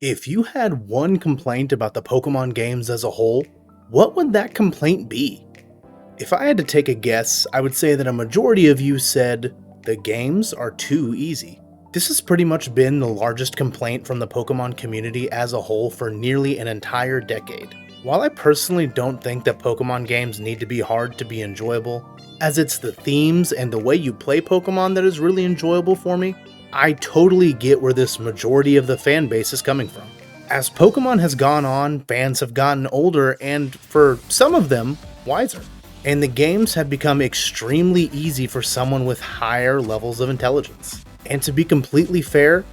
If you had one complaint about the Pokemon games as a whole, what would that complaint be? If I had to take a guess, I would say that a majority of you said, the games are too easy. This has pretty much been the largest complaint from the Pokemon community as a whole for nearly an entire decade. While I personally don't think that Pokemon games need to be hard to be enjoyable, as it's the themes and the way you play Pokemon that is really enjoyable for me, I totally get where this majority of the fan base is coming from. As Pokemon has gone on, fans have gotten older and, for some of them, wiser. And the games have become extremely easy for someone with higher levels of intelligence. And to be completely fair,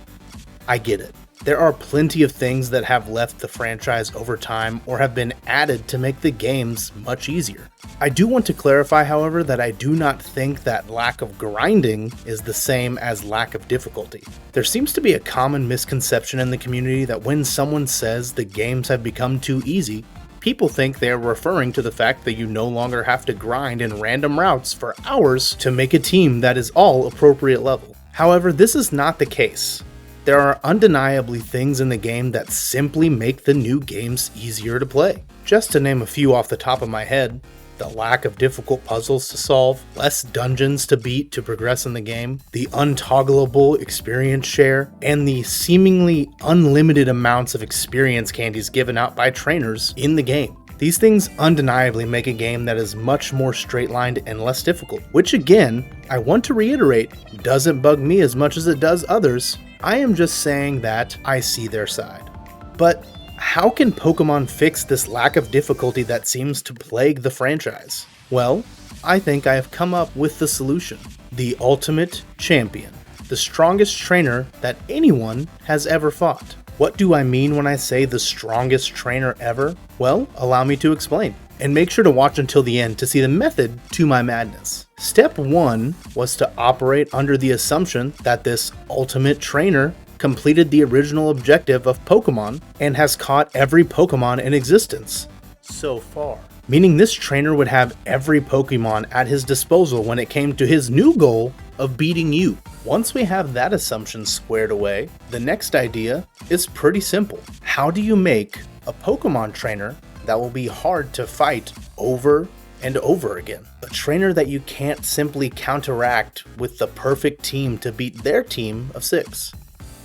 I get it. There are plenty of things that have left the franchise over time or have been added to make the games much easier. I do want to clarify, however, that I do not think that lack of grinding is the same as lack of difficulty. There seems to be a common misconception in the community that when someone says the games have become too easy, people think they are referring to the fact that you no longer have to grind in random routes for hours to make a team that is all appropriate level. However, this is not the case. There are undeniably things in the game that simply make the new games easier to play. Just to name a few off the top of my head, the lack of difficult puzzles to solve, less dungeons to beat to progress in the game, the untoggleable experience share, and the seemingly unlimited amounts of experience candies given out by trainers in the game. These things undeniably make a game that is much more straight-lined and less difficult, which again, I want to reiterate, doesn't bug me as much as it does others. I am just saying that I see their side. But how can Pokemon fix this lack of difficulty that seems to plague the franchise? Well, I think I have come up with the solution. The Ultimate Champion. The strongest trainer that anyone has ever fought. What do I mean when I say the strongest trainer ever? Well, allow me to explain. And make sure to watch until the end to see the method to my madness. Step 1 was to operate under the assumption that this ultimate trainer completed the original objective of Pokemon and has caught every Pokemon in existence so far. Meaning this trainer would have every Pokemon at his disposal when it came to his new goal of beating you. Once we have that assumption squared away, the next idea is pretty simple. How do you make a Pokemon trainer that will be hard to fight over and over again? A trainer that you can't simply counteract with the perfect team to beat their team of 6.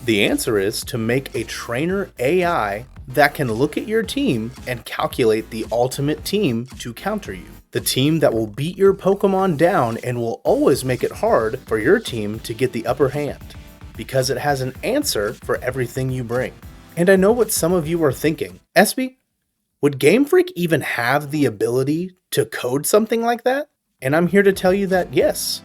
The answer is to make a trainer AI that can look at your team and calculate the ultimate team to counter you. The team that will beat your Pokemon down and will always make it hard for your team to get the upper hand, because it has an answer for everything you bring. And I know what some of you are thinking. SB, would GameFreak even have the ability to code something like that? And I'm here to tell you that yes,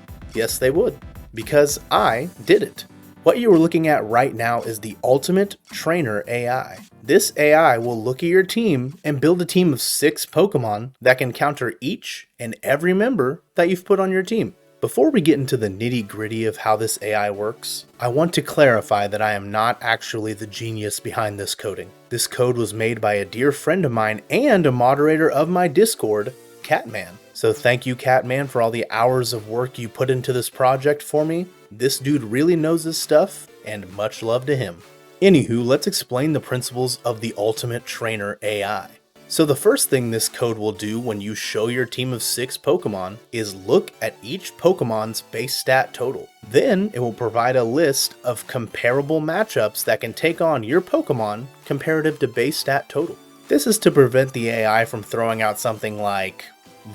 they would, because I did it. What you are looking at right now is the Ultimate Trainer AI. This AI will look at your team and build a team of 6 Pokemon that can counter each and every member that you've put on your team. Before we get into the nitty-gritty of how this AI works, I want to clarify that I am not actually the genius behind this coding. This code was made by a dear friend of mine and a moderator of my Discord, Catman. So thank you, Catman, for all the hours of work you put into this project for me. This dude really knows his stuff, and much love to him. Anywho, let's explain the principles of the Ultimate Trainer AI. So the first thing this code will do when you show your team of 6 Pokemon is look at each Pokemon's base stat total. Then it will provide a list of comparable matchups that can take on your Pokemon comparative to base stat total. This is to prevent the AI from throwing out something like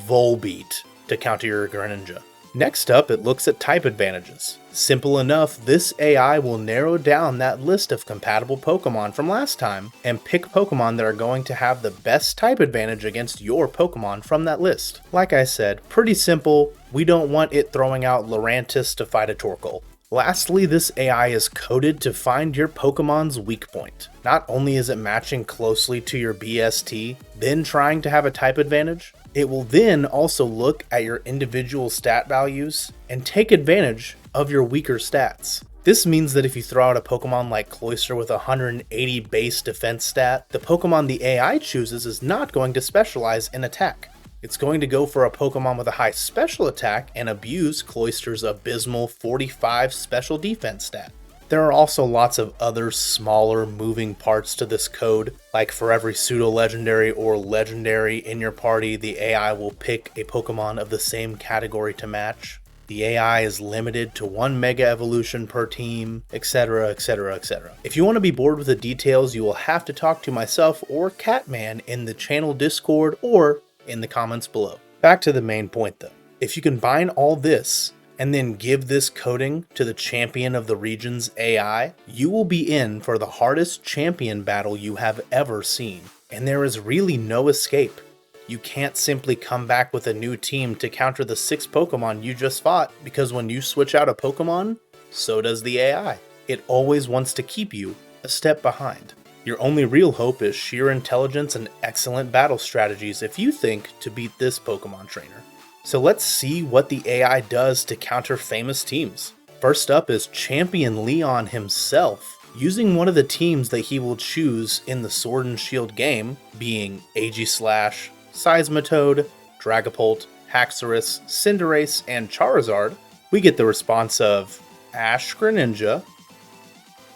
Volbeat to counter your Greninja. Next up, it looks at type advantages. Simple enough, this AI will narrow down that list of compatible Pokemon from last time and pick Pokemon that are going to have the best type advantage against your Pokemon from that list. Like I said, pretty simple. We don't want it throwing out Lurantis to fight a Torkoal. Lastly, this AI is coded to find your Pokemon's weak point. Not only is it matching closely to your BST, then trying to have a type advantage, it will then also look at your individual stat values and take advantage of your weaker stats. This means that if you throw out a Pokemon like Cloyster with 180 base defense stat, the Pokemon the AI chooses is not going to specialize in attack. It's going to go for a Pokemon with a high special attack and abuse Cloyster's abysmal 45 special defense stat. There are also lots of other smaller moving parts to this code, like for every pseudo-legendary or legendary in your party, the AI will pick a Pokemon of the same category to match. The AI is limited to 1 Mega Evolution per team, etc, etc, etc. If you want to be bored with the details, you will have to talk to myself or Catman in the channel Discord or in the comments below. Back to the main point though. If you combine all this, and then give this coding to the champion of the region's AI, you will be in for the hardest champion battle you have ever seen. And there is really no escape. You can't simply come back with a new team to counter the 6 Pokemon you just fought, because when you switch out a Pokemon, so does the AI. It always wants to keep you a step behind. Your only real hope is sheer intelligence and excellent battle strategies if you think to beat this Pokemon trainer. So let's see what the AI does to counter famous teams. First up is Champion Leon himself, using one of the teams that he will choose in the Sword and Shield game, being Aegislash, Seismitoad, Dragapult, Haxorus, Cinderace, and Charizard. We get the response of Ash-Greninja,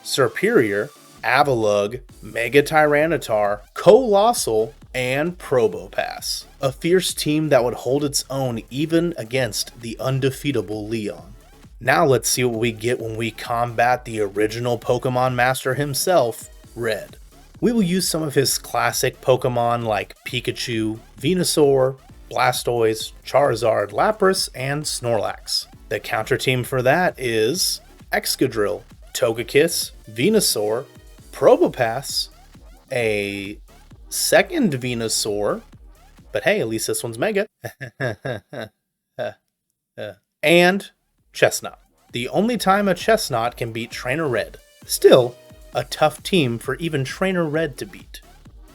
Serperior, Avalugg, Mega Tyranitar, Colossal, and Probopass. A fierce team that would hold its own even against the undefeatable Leon. Now let's see what we get when we combat the original Pokemon Master himself, Red. We will use some of his classic Pokemon like Pikachu, Venusaur, Blastoise, Charizard, Lapras, and Snorlax. The counter team for that is Excadrill, Togekiss, Venusaur, Probopass, a second Venusaur, but hey, at least this one's Mega, and Chestnut. The only time a Chestnut can beat Trainer Red. Still, a tough team for even Trainer Red to beat.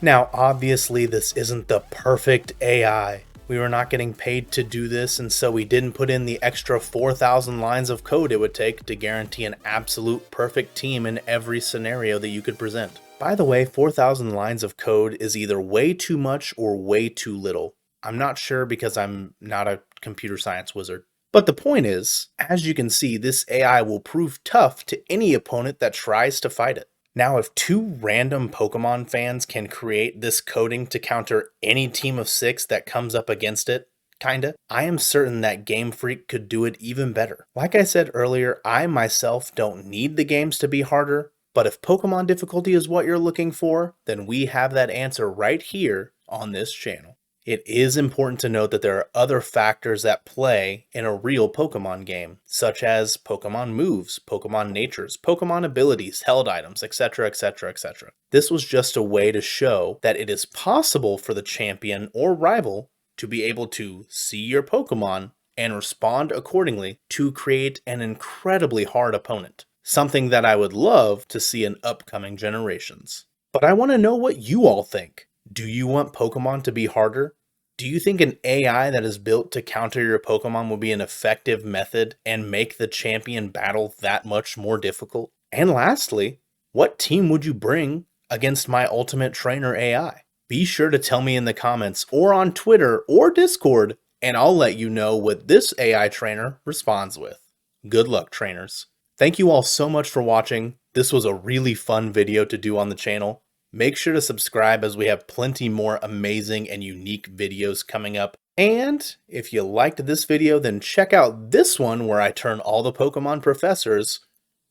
Now, obviously, this isn't the perfect AI. We were not getting paid to do this, and so we didn't put in the extra 4,000 lines of code it would take to guarantee an absolute perfect team in every scenario that you could present. By the way, 4,000 lines of code is either way too much or way too little. I'm not sure because I'm not a computer science wizard. But the point is, as you can see, this AI will prove tough to any opponent that tries to fight it. Now, if 2 random Pokemon fans can create this coding to counter any team of 6 that comes up against it, kinda, I am certain that GameFreak could do it even better. Like I said earlier, I myself don't need the games to be harder, but if Pokemon difficulty is what you're looking for, then we have that answer right here on this channel. It is important to note that there are other factors at play in a real Pokemon game, such as Pokemon moves, Pokemon natures, Pokemon abilities, held items, etc, etc, etc. This was just a way to show that it is possible for the champion or rival to be able to see your Pokemon and respond accordingly to create an incredibly hard opponent. Something that I would love to see in upcoming generations. But I want to know what you all think. Do you want Pokemon to be harder? Do you think an AI that is built to counter your Pokemon will be an effective method and make the champion battle that much more difficult? And lastly, what team would you bring against my Ultimate Trainer AI? Be sure to tell me in the comments or on Twitter or Discord, and I'll let you know what this AI trainer responds with. Good luck, trainers. Thank you all so much for watching. This was a really fun video to do on the channel. Make sure to subscribe as we have plenty more amazing and unique videos coming up. And if you liked this video, then check out this one where I turn all the Pokemon professors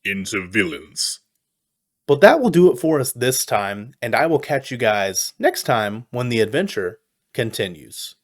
into villains. But that will do it for us this time, and I will catch you guys next time when the adventure continues.